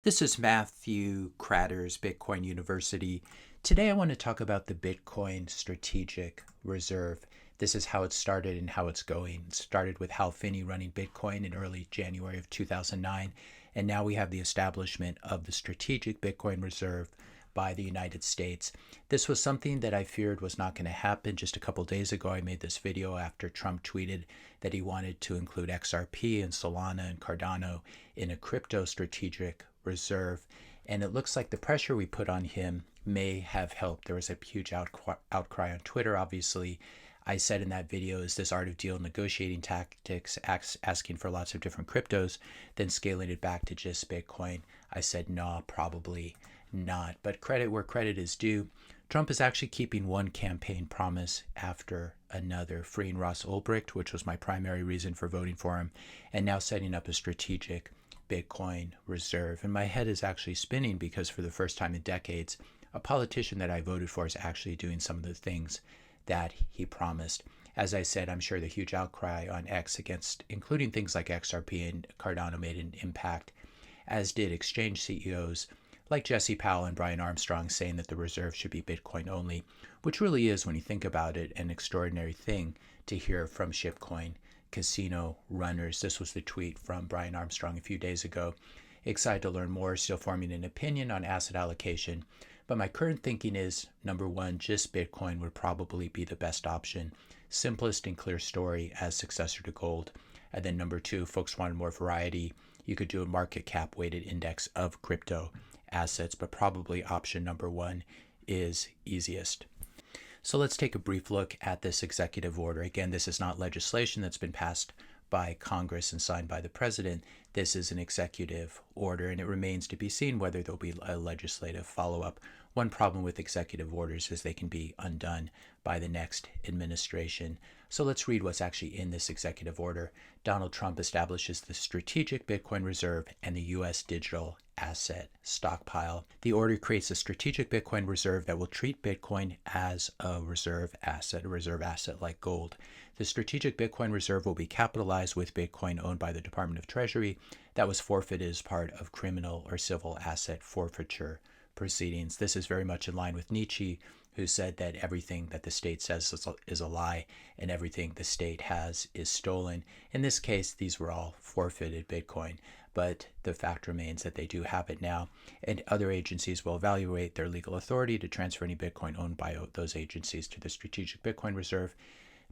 This is Matthew Kratter's Bitcoin University. Today I want to talk about the Bitcoin Strategic Reserve. This is how it started and how it's going. It started with Hal Finney running Bitcoin in early January of 2009, and now we have the establishment of the Strategic Bitcoin Reserve by the United States. This was something that I feared was not going to happen. Just a couple days ago, I made this video after Trump tweeted that he wanted to include XRP and Solana and Cardano in a crypto strategic reserve. And it looks like the pressure we put on him may have helped. There was a huge outcry on Twitter, obviously. I said in that video, is this art of deal negotiating tactics, asking for lots of different cryptos, then scaling it back to just Bitcoin? I said, no, probably not. But credit where credit is due. Trump is actually keeping one campaign promise after another, freeing Ross Ulbricht, which was my primary reason for voting for him, and now setting up a strategic Bitcoin reserve. And my head is actually spinning because for the first time in decades, a politician that I voted for is actually doing some of the things that he promised. As I said, I'm sure the huge outcry on X against including things like XRP and Cardano made an impact, as did exchange CEOs like Jesse Powell and Brian Armstrong saying that the reserve should be Bitcoin only, which really is, when you think about it, an extraordinary thing to hear from shitcoin casino runners. This was the tweet from Brian Armstrong a few days ago. Excited to learn more, still forming an opinion on asset allocation. But my current thinking is, number one, just Bitcoin would probably be the best option. Simplest and clear story as successor to gold. And then number two, folks wanted more variety. You could do a market cap weighted index of crypto assets, but probably option number one is easiest. So let's take a brief look at this executive order. Again, this is not legislation that's been passed by Congress and signed by the president. This is an executive order, and it remains to be seen whether there'll be a legislative follow-up. One problem with executive orders is they can be undone by the next administration. So let's read what's actually in this executive order. Donald Trump establishes the Strategic Bitcoin Reserve and the U.S. Digital Asset Stockpile. The order creates a strategic Bitcoin reserve that will treat Bitcoin as a reserve asset like gold. The strategic Bitcoin reserve will be capitalized with Bitcoin owned by the Department of Treasury that was forfeited as part of criminal or civil asset forfeiture proceedings. This is very much in line with Nietzsche, who said that everything that the state says is a lie and everything the state has is stolen. In this case, these were all forfeited Bitcoin, but the fact remains that they do have it now, and other agencies will evaluate their legal authority to transfer any Bitcoin owned by those agencies to the Strategic Bitcoin Reserve.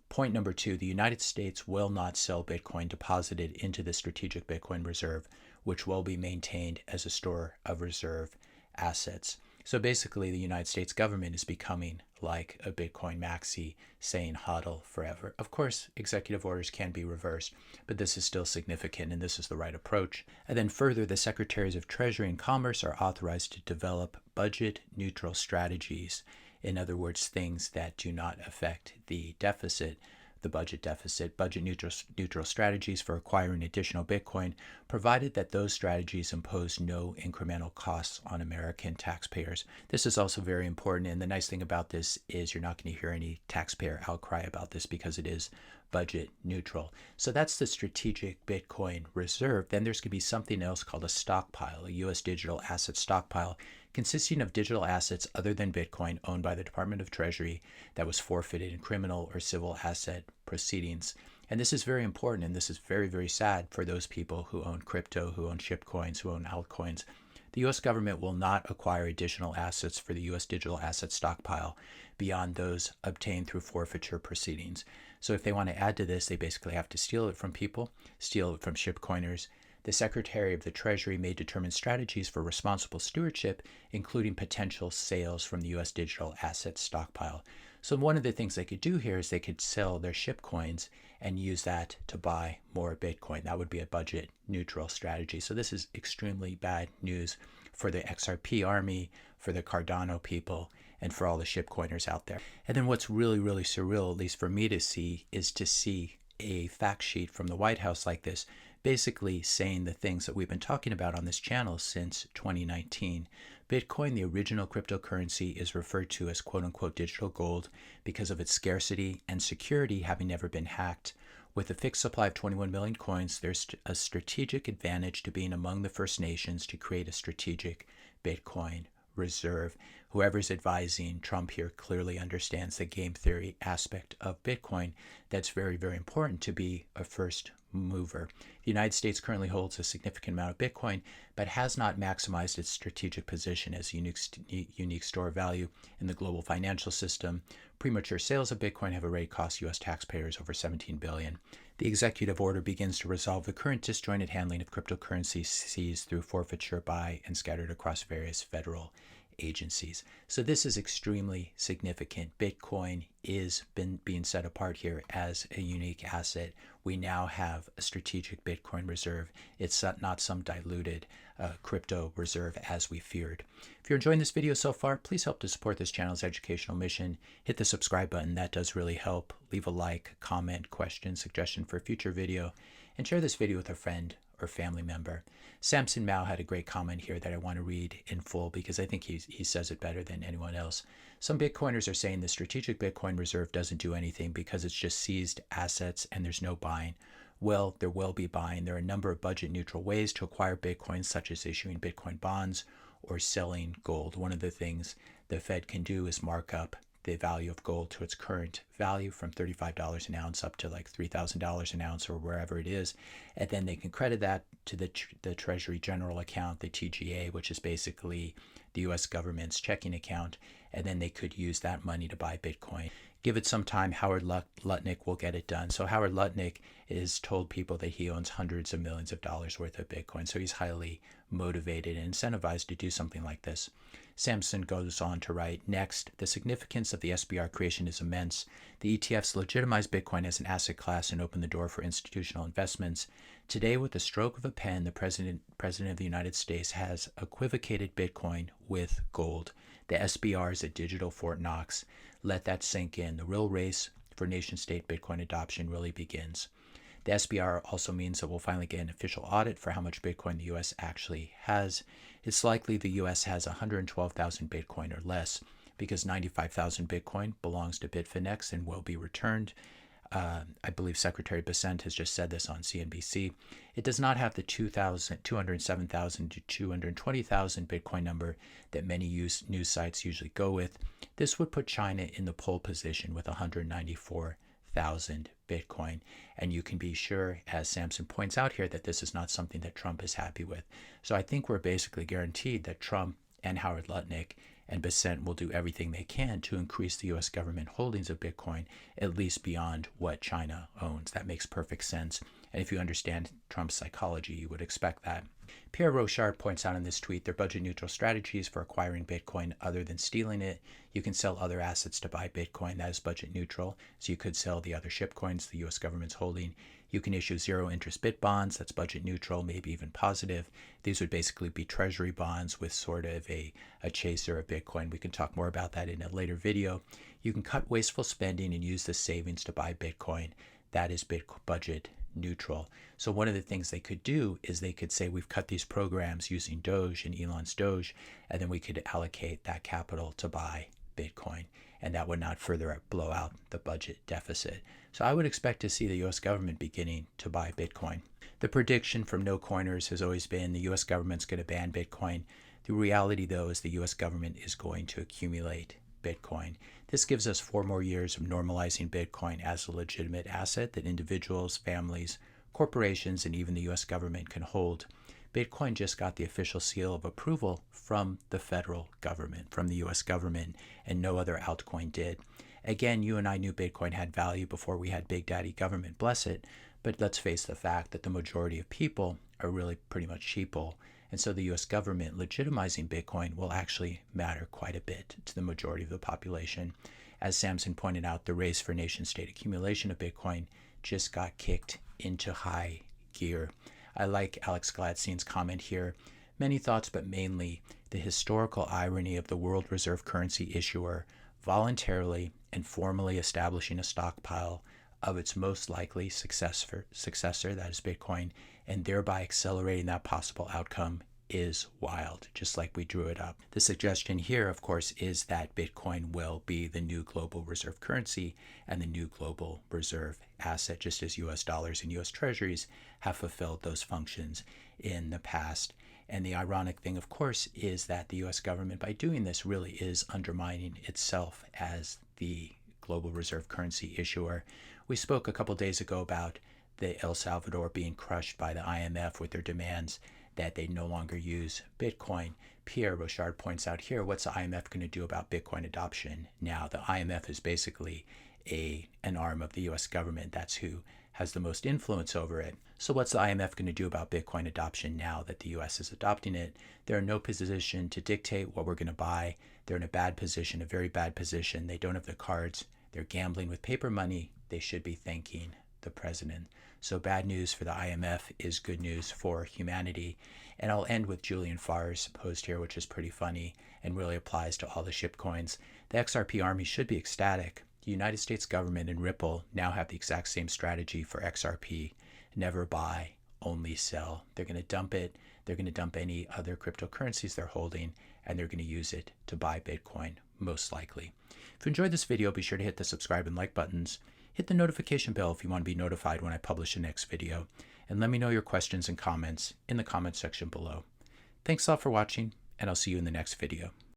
Point number two, the United States will not sell Bitcoin deposited into the Strategic Bitcoin Reserve, which will be maintained as a store of reserve assets. So basically, the United States government is becoming like a Bitcoin maxi saying hodl forever. Of course, executive orders can be reversed, but this is still significant and this is the right approach. And then further, the Secretaries of Treasury and Commerce are authorized to develop budget neutral strategies. In other words, things that do not affect the deficit, the budget deficit, budget neutral strategies for acquiring additional Bitcoin, provided that those strategies impose no incremental costs on American taxpayers. This is also very important, and the nice thing about this is you're not going to hear any taxpayer outcry about this because it is budget neutral. So that's the strategic Bitcoin reserve. Then there's going to be something else called a stockpile, a U.S. digital asset stockpile, consisting of digital assets other than Bitcoin owned by the Department of Treasury that was forfeited in criminal or civil asset proceedings. And this is very important, and this is very, very sad for those people who own crypto, who own shitcoins, who own altcoins. The U.S. government will not acquire additional assets for the U.S. digital asset stockpile beyond those obtained through forfeiture proceedings. So if they want to add to this, they basically have to steal it from people, steal it from shitcoiners. The Secretary of the Treasury may determine strategies for responsible stewardship, including potential sales from the U.S. digital asset stockpile. So one of the things they could do here is they could sell their shitcoins and use that to buy more Bitcoin. That would be a budget neutral strategy. So this is extremely bad news for the XRP army, for the Cardano people, and for all the shitcoiners out there. And then what's really, really surreal, at least for me to see, is to see a fact sheet from the White House like this, basically saying the things that we've been talking about on this channel since 2019. Bitcoin, the original cryptocurrency, is referred to as quote-unquote digital gold because of its scarcity and security having never been hacked. With a fixed supply of 21 million coins, there's a strategic advantage to being among the First Nations to create a strategic Bitcoin reserve. Whoever's advising Trump here clearly understands the game theory aspect of Bitcoin. That's very, very important to be a first mover. The United States currently holds a significant amount of Bitcoin, but has not maximized its strategic position as a unique store of value in the global financial system. Premature sales of Bitcoin have already cost U.S. taxpayers over $17 billion. The executive order begins to resolve the current disjointed handling of cryptocurrency seized through forfeiture by and scattered across various federal agencies. So this is extremely significant. Bitcoin is being set apart here as a unique asset. We now have a strategic Bitcoin reserve. It's not some diluted crypto reserve as we feared. If you're enjoying this video so far, please help to support this channel's educational mission. Hit the subscribe button. That does really help. Leave a like, comment, question, suggestion for a future video, and share this video with a friend or family member. Samson Mao had a great comment here that I want to read in full because I think he says it better than anyone else. Some Bitcoiners are saying the strategic Bitcoin reserve doesn't do anything because it's just seized assets and there's no buying. Well, there will be buying. There are a number of budget neutral ways to acquire Bitcoin, such as issuing Bitcoin bonds or selling gold. One of the things the Fed can do is mark up the value of gold to its current value from $35 an ounce up to like $3,000 an ounce or wherever it is. And then they can credit that to the Treasury General account, the TGA, which is basically the U.S. government's checking account. And then they could use that money to buy Bitcoin. Give it some time, Howard Lutnick will get it done. So Howard Lutnick has told people that he owns hundreds of millions of dollars worth of Bitcoin. So he's highly motivated and incentivized to do something like this. Samson goes on to write, next, the significance of the SBR creation is immense. The ETFs legitimize Bitcoin as an asset class and open the door for institutional investments. Today, with the stroke of a pen, the President of the United States has equivocated Bitcoin with gold. The SBR is a digital Fort Knox. Let that sink in. The real race for nation-state Bitcoin adoption really begins. The SBR also means that we'll finally get an official audit for how much Bitcoin the U.S. actually has. It's likely the U.S. has 112,000 Bitcoin or less because 95,000 Bitcoin belongs to Bitfinex and will be returned. I believe Secretary Bessent has just said this on CNBC. It does not have the 207,000 to 220,000 Bitcoin number that many news sites usually go with. This would put China in the pole position with 194,000 Bitcoin. And you can be sure, as Samson points out here, that this is not something that Trump is happy with. So I think we're basically guaranteed that Trump and Howard Lutnick and Bessent will do everything they can to increase the U.S. government holdings of Bitcoin, at least beyond what China owns. That makes perfect sense. And if you understand Trump's psychology, you would expect that. Pierre Rochard points out in this tweet their budget-neutral strategies for acquiring Bitcoin other than stealing it. You can sell other assets to buy Bitcoin. That is budget-neutral. So you could sell the other shipcoins the U.S. government's holding. You can issue zero-interest bit bonds. That's budget-neutral, maybe even positive. These would basically be treasury bonds with sort of a chaser of Bitcoin. We can talk more about that in a later video. You can cut wasteful spending and use the savings to buy Bitcoin. That is budget neutral. So one of the things they could do is they could say we've cut these programs using Doge and Elon's Doge, and then we could allocate that capital to buy Bitcoin, and that would not further blow out the budget deficit. So I would expect to see the U.S. government beginning to buy Bitcoin. The prediction from no coiners has always been the U.S. government's going to ban Bitcoin. The reality, though, is the U.S. government is going to accumulate Bitcoin. This gives us 4 more years of normalizing Bitcoin as a legitimate asset that individuals, families, corporations, and even the U.S. government can hold. Bitcoin just got the official seal of approval from the federal government, from the U.S. government, and no other altcoin did. Again, you and I knew Bitcoin had value before we had Big Daddy government bless it, but let's face the fact that the majority of people are really pretty much sheeple. And so the U.S. government legitimizing Bitcoin will actually matter quite a bit to the majority of the population. As Samson pointed out, the race for nation-state accumulation of Bitcoin just got kicked into high gear. I like Alex Gladstein's comment here. Many thoughts, but mainly the historical irony of the world reserve currency issuer voluntarily and formally establishing a stockpile of its most likely successor, that is Bitcoin, and thereby accelerating that possible outcome is wild, just like we drew it up. The suggestion here, of course, is that Bitcoin will be the new global reserve currency and the new global reserve asset, just as US dollars and US treasuries have fulfilled those functions in the past. And the ironic thing, of course, is that the US government, by doing this, really is undermining itself as the global reserve currency issuer. We spoke a couple days ago about the El Salvador being crushed by the IMF with their demands that they no longer use Bitcoin. Pierre Rochard points out here, what's the IMF going to do about Bitcoin adoption now? The IMF is basically an arm of the US government. That's who has the most influence over it. So what's the IMF going to do about Bitcoin adoption now that the US is adopting it? They're in no position to dictate what we're going to buy. They're in a bad position, a very bad position. They don't have the cards. They're gambling with paper money. They should be thanking the president. So bad news for the IMF is good news for humanity. And I'll end with Julian Farr's post here, which is pretty funny and really applies to all the shipcoins. The XRP army should be ecstatic. The United States government and Ripple now have the exact same strategy for XRP. Never buy, only sell. They're going to dump it. They're going to dump any other cryptocurrencies they're holding, and they're going to use it to buy Bitcoin, most likely. If you enjoyed this video, be sure to hit the subscribe and like buttons. Hit the notification bell if you want to be notified when I publish the next video. And let me know your questions and comments in the comment section below. Thanks a lot for watching, and I'll see you in the next video.